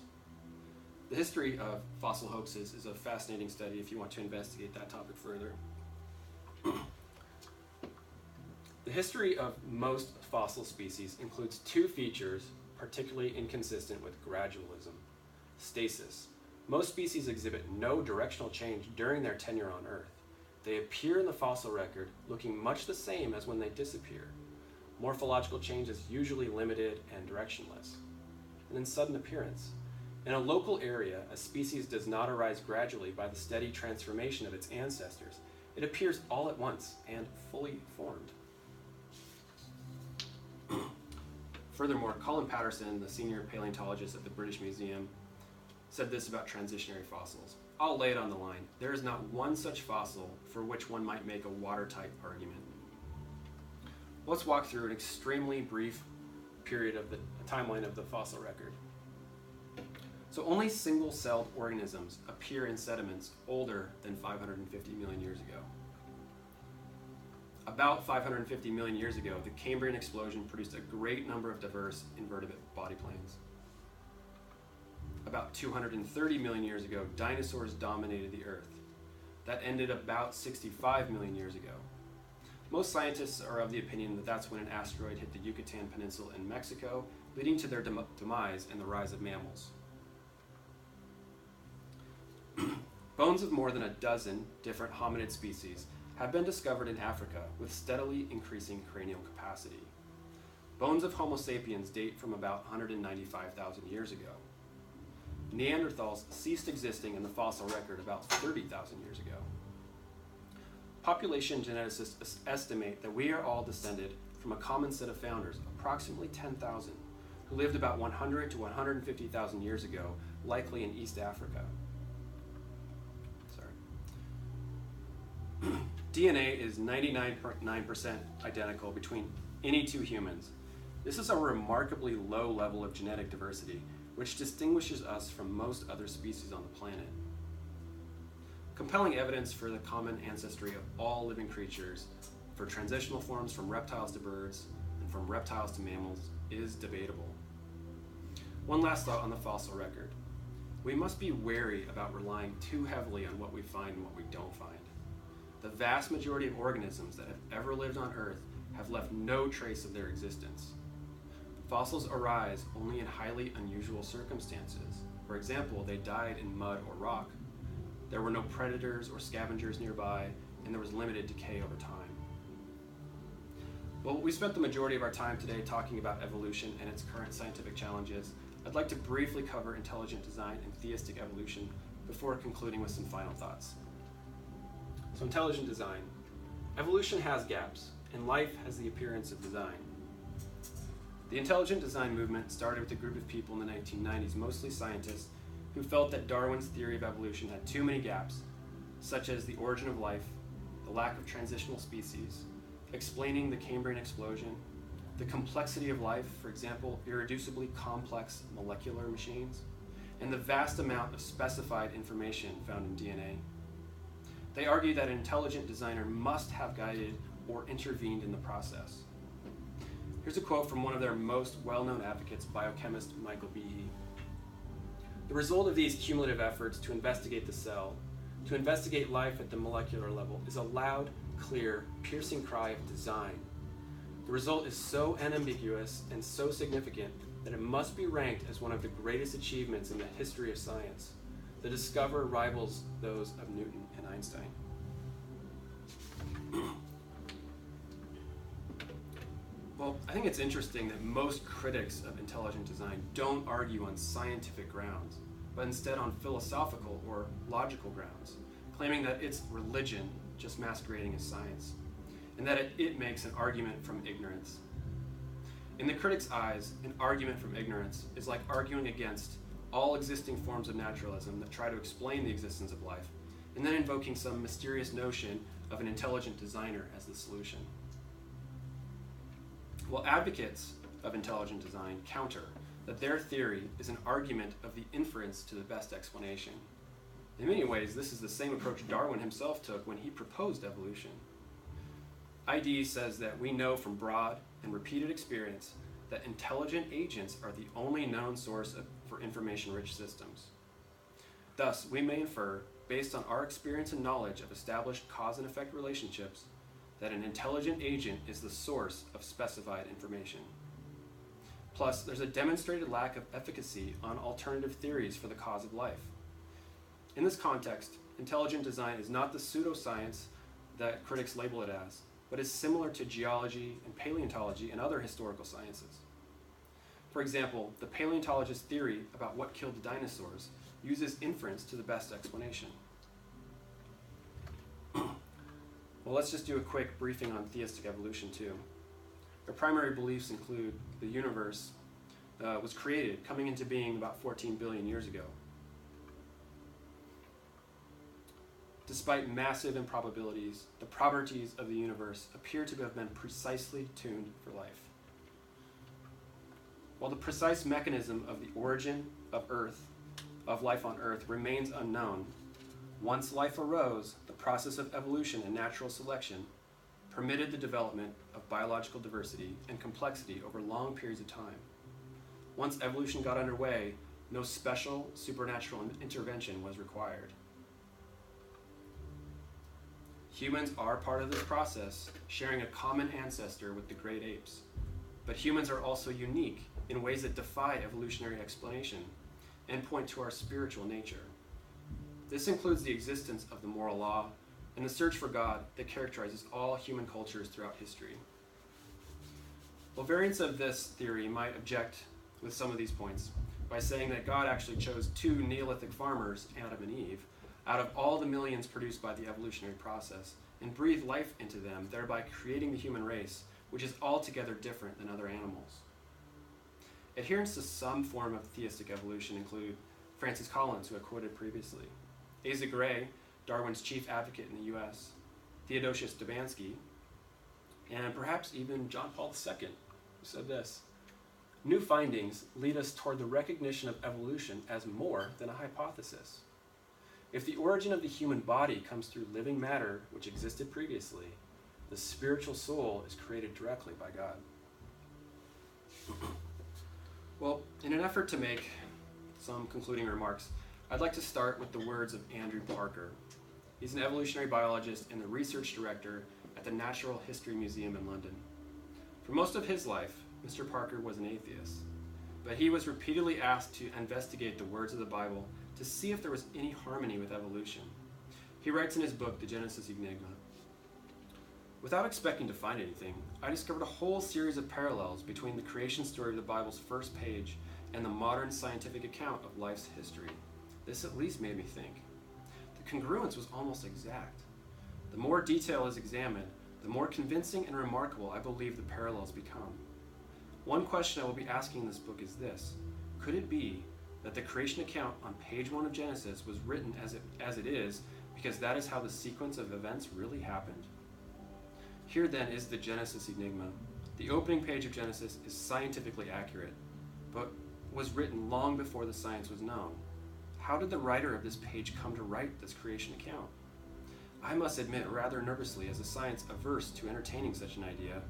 The history of fossil hoaxes is a fascinating study if you want to investigate that topic further. The history of most fossil species includes two features particularly inconsistent with gradualism: stasis, Most species exhibit no directional change during their tenure on Earth. They appear in the fossil record looking much the same as when they disappear. Morphological change is usually limited and directionless. And in sudden appearance. In a local area, a species does not arise gradually by the steady transformation of its ancestors. It appears all at once and fully formed. Furthermore, Colin Patterson, the senior paleontologist at the British Museum, said this about transitionary fossils. I'll lay it on the line. There is not one such fossil for which one might make a watertight argument. Let's walk through an extremely brief period of the timeline of the fossil record. So only single-celled organisms appear in sediments older than 550 million years ago. About 550 million years ago, the Cambrian explosion produced a great number of diverse invertebrate body planes. About 230 million years ago, dinosaurs dominated the Earth. That ended about 65 million years ago. Most scientists are of the opinion that that's when an asteroid hit the Yucatan Peninsula in Mexico, leading to their demise and the rise of mammals. Bones of more than a dozen different hominid species have been discovered in Africa with steadily increasing cranial capacity. Bones of Homo sapiens date from about 195,000 years ago. Neanderthals ceased existing in the fossil record about 30,000 years ago. Population geneticists estimate that we are all descended from a common set of founders, approximately 10,000, who lived about 100 to 150,000 years ago, likely in East Africa. DNA is 99.9% identical between any two humans. This is a remarkably low level of genetic diversity, which distinguishes us from most other species on the planet. Compelling evidence for the common ancestry of all living creatures, for transitional forms from reptiles to birds, and from reptiles to mammals, is debatable. One last thought on the fossil record. We must be wary about relying too heavily on what we find and what we don't find. The vast majority of organisms that have ever lived on Earth have left no trace of their existence. Fossils arise only in highly unusual circumstances. For example, they died in mud or rock. There were no predators or scavengers nearby, and there was limited decay over time. Well, we spent the majority of our time today talking about evolution and its current scientific challenges. I'd like to briefly cover intelligent design and theistic evolution before concluding with some final thoughts. So intelligent design. Evolution has gaps, and life has the appearance of design. The intelligent design movement started with a group of people in the 1990s, mostly scientists, who felt that Darwin's theory of evolution had too many gaps, such as the origin of life, the lack of transitional species, explaining the Cambrian explosion, the complexity of life, for example, irreducibly complex molecular machines, and the vast amount of specified information found in DNA. They argue that an intelligent designer must have guided or intervened in the process. Here's a quote from one of their most well-known advocates, biochemist Michael Behe. The result of these cumulative efforts to investigate the cell, to investigate life at the molecular level, is a loud, clear, piercing cry of design. The result is so unambiguous and so significant that it must be ranked as one of the greatest achievements in the history of science. The discoverer rivals those of Newton and Einstein. Well, I think it's interesting that most critics of intelligent design don't argue on scientific grounds, but instead on philosophical or logical grounds, claiming that it's religion just masquerading as science, and that it makes an argument from ignorance. In the critic's eyes, an argument from ignorance is like arguing against all existing forms of naturalism that try to explain the existence of life, and then invoking some mysterious notion of an intelligent designer as the solution. Well, advocates of intelligent design counter that their theory is an argument of the inference to the best explanation. In many ways, this is the same approach Darwin himself took when he proposed evolution. ID says that we know from broad and repeated experience that intelligent agents are the only known source for information-rich systems. Thus, we may infer, based on our experience and knowledge of established cause and effect relationships, that an intelligent agent is the source of specified information. Plus, there's a demonstrated lack of efficacy on alternative theories for the cause of life. In this context, intelligent design is not the pseudoscience that critics label it as, but is similar to geology and paleontology and other historical sciences. For example, the paleontologist's theory about what killed the dinosaurs uses inference to the best explanation. Well, let's just do a quick briefing on theistic evolution too. Their primary beliefs include the universe was created, coming into being about 14 billion years ago. Despite massive improbabilities, the properties of the universe appear to have been precisely tuned for life. While the precise mechanism of the origin of life on Earth remains unknown, once life arose, the process of evolution and natural selection permitted the development of biological diversity and complexity over long periods of time. Once evolution got underway, no special supernatural intervention was required. Humans are part of this process, sharing a common ancestor with the great apes. But humans are also unique in ways that defy evolutionary explanation and point to our spiritual nature. This includes the existence of the moral law and the search for God that characterizes all human cultures throughout history. Well, variants of this theory might object with some of these points by saying that God actually chose two Neolithic farmers, Adam and Eve, out of all the millions produced by the evolutionary process, and breathed life into them, thereby creating the human race, which is altogether different than other animals. Adherents to some form of theistic evolution include Francis Collins, who I quoted previously, Asa Gray, Darwin's chief advocate in the US, Theodosius Dobansky, and perhaps even John Paul II, who said this: "New findings lead us toward the recognition of evolution as more than a hypothesis. If the origin of the human body comes through living matter which existed previously, the spiritual soul is created directly by God." Well, in an effort to make some concluding remarks, I'd like to start with the words of Andrew Parker. He's an evolutionary biologist and the research director at the Natural History Museum in London. For most of his life, Mr. Parker was an atheist, but he was repeatedly asked to investigate the words of the Bible to see if there was any harmony with evolution. He writes in his book, The Genesis Enigma, "Without expecting to find anything, I discovered a whole series of parallels between the creation story of the Bible's first page and the modern scientific account of life's history. This at least made me think. The congruence was almost exact. The more detail is examined, the more convincing and remarkable I believe the parallels become. One question I will be asking in this book is this: could it be that the creation account on page 1 of Genesis was written as it is because that is how the sequence of events really happened? Here then is the Genesis enigma. The opening page of Genesis is scientifically accurate, but was written long before the science was known. How did the writer of this page come to write this creation account? I must admit rather nervously, as a science averse to entertaining such an idea,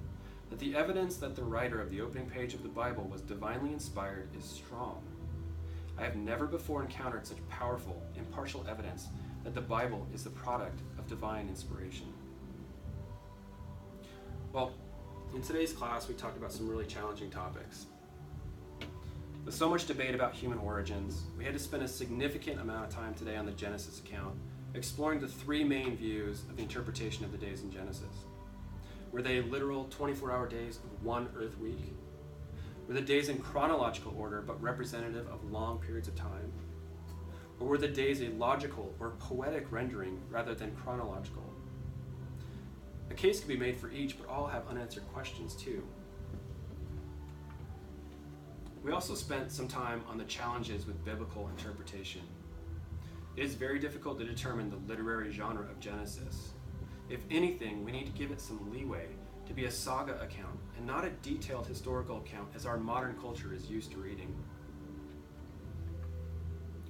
that the evidence that the writer of the opening page of the Bible was divinely inspired is strong. I have never before encountered such powerful, impartial evidence that the Bible is the product of divine inspiration." Well, in today's class we talked about some really challenging topics. With so much debate about human origins, we had to spend a significant amount of time today on the Genesis account, exploring the three main views of the interpretation of the days in Genesis. Were they literal 24-hour days of one Earth week? Were the days in chronological order but representative of long periods of time? Or were the days a logical or poetic rendering rather than chronological? A case could be made for each, but all have unanswered questions too. We also spent some time on the challenges with biblical interpretation. It is very difficult to determine the literary genre of Genesis. If anything, we need to give it some leeway to be a saga account and not a detailed historical account as our modern culture is used to reading.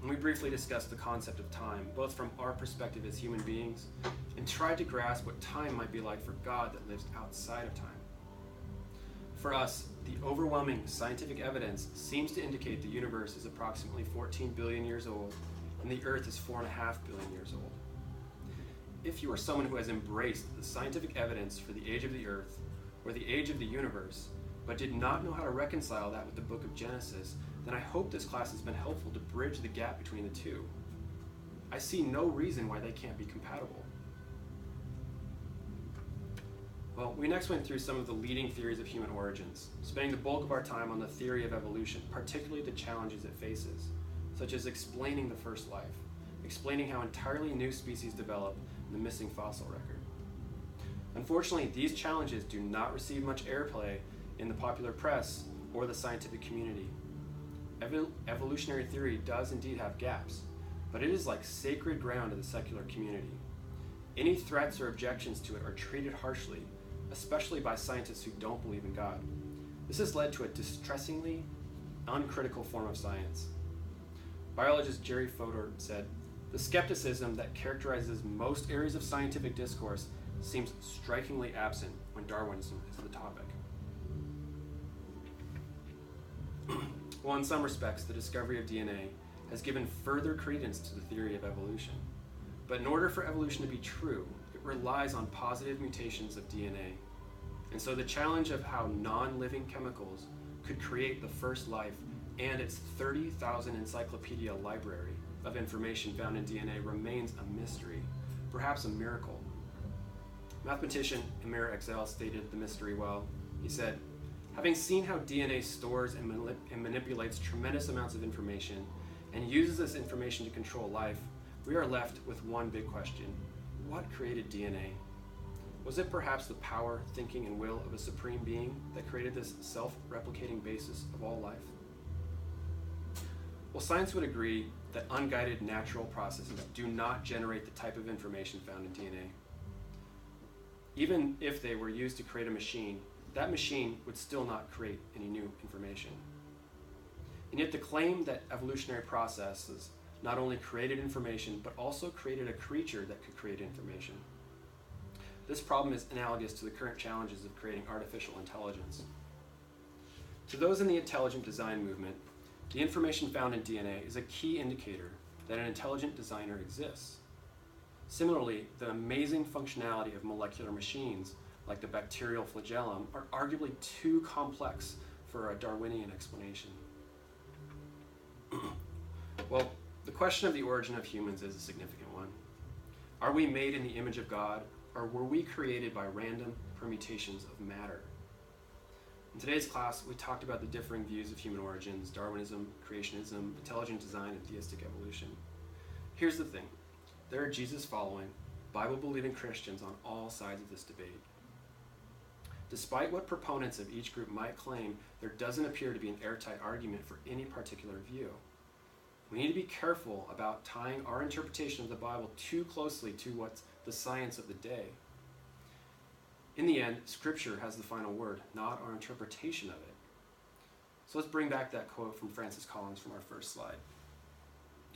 And we briefly discussed the concept of time, both from our perspective as human beings, and tried to grasp what time might be like for God that lives outside of time. For us, the overwhelming scientific evidence seems to indicate the universe is approximately 14 billion years old, and the Earth is 4.5 billion years old. If you are someone who has embraced the scientific evidence for the age of the Earth, or the age of the universe, but did not know how to reconcile that with the book of Genesis, then I hope this class has been helpful to bridge the gap between the two. I see no reason why they can't be compatible. Well, we next went through some of the leading theories of human origins, spending the bulk of our time on the theory of evolution, particularly the challenges it faces, such as explaining the first life, explaining how entirely new species develop, and the missing fossil record. Unfortunately, these challenges do not receive much airplay in the popular press or the scientific community. Evolutionary theory does indeed have gaps, but it is like sacred ground to the secular community. Any threats or objections to it are treated harshly, especially by scientists who don't believe in God. This has led to a distressingly uncritical form of science. Biologist Jerry Fodor said, "The skepticism that characterizes most areas of scientific discourse seems strikingly absent when Darwinism is the topic." Well, in some respects, the discovery of DNA has given further credence to the theory of evolution. But in order for evolution to be true, it relies on positive mutations of DNA. And so the challenge of how non-living chemicals could create the first life and its 30,000 encyclopedia library of information found in DNA remains a mystery, perhaps a miracle. Mathematician Emir Excel stated the mystery well. He said, "Having seen how DNA stores and manipulates tremendous amounts of information and uses this information to control life, we are left with one big question. What created DNA? Was it perhaps the power, thinking, and will of a supreme being that created this self-replicating basis of all life?" Well, science would agree that unguided natural processes do not generate the type of information found in DNA. Even if they were used to create a machine, that machine would still not create any new information. And yet the claim that evolutionary processes not only created information, but also created a creature that could create information. This problem is analogous to the current challenges of creating artificial intelligence. To those in the intelligent design movement, the information found in DNA is a key indicator that an intelligent designer exists. Similarly, the amazing functionality of molecular machines, like the bacterial flagellum, are arguably too complex for a Darwinian explanation. Well, the question of the origin of humans is a significant one. Are we made in the image of God, or were we created by random permutations of matter? In today's class, we talked about the differing views of human origins, Darwinism, creationism, intelligent design, and theistic evolution. Here's the thing. There are Jesus-following, Bible-believing Christians on all sides of this debate. Despite what proponents of each group might claim, there doesn't appear to be an airtight argument for any particular view. We need to be careful about tying our interpretation of the Bible too closely to what's the science of the day. In the end, Scripture has the final word, not our interpretation of it. So let's bring back that quote from Francis Collins from our first slide.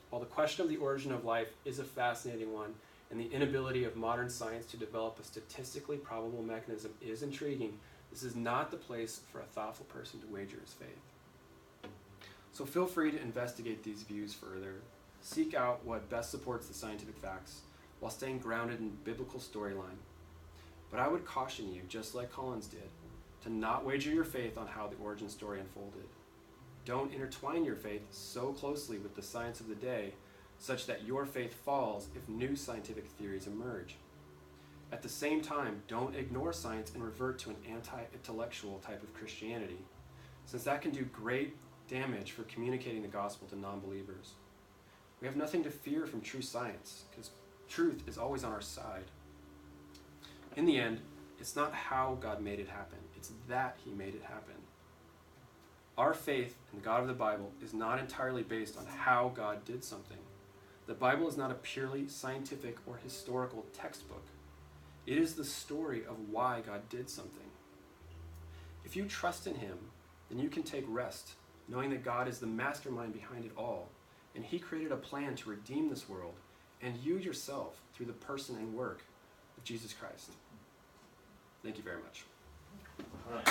While the question of the origin of life is a fascinating one, and the inability of modern science to develop a statistically probable mechanism is intriguing, this is not the place for a thoughtful person to wager his faith. So feel free to investigate these views further, seek out what best supports the scientific facts, while staying grounded in the biblical storyline. But I would caution you, just like Collins did, to not wager your faith on how the origin story unfolded. Don't intertwine your faith so closely with the science of the day, such that your faith falls if new scientific theories emerge. At the same time, don't ignore science and revert to an anti-intellectual type of Christianity, since that can do great damage for communicating the gospel to non-believers. We have nothing to fear from true science, because truth is always on our side. In the end, it's not how God made it happen, it's that He made it happen. Our faith in the God of the Bible is not entirely based on how God did something. The Bible is not a purely scientific or historical textbook. It is the story of why God did something. If you trust in Him, then you can take rest, knowing that God is the mastermind behind it all, and He created a plan to redeem this world, and you yourself through the person and work of Jesus Christ. Thank you very much. All right.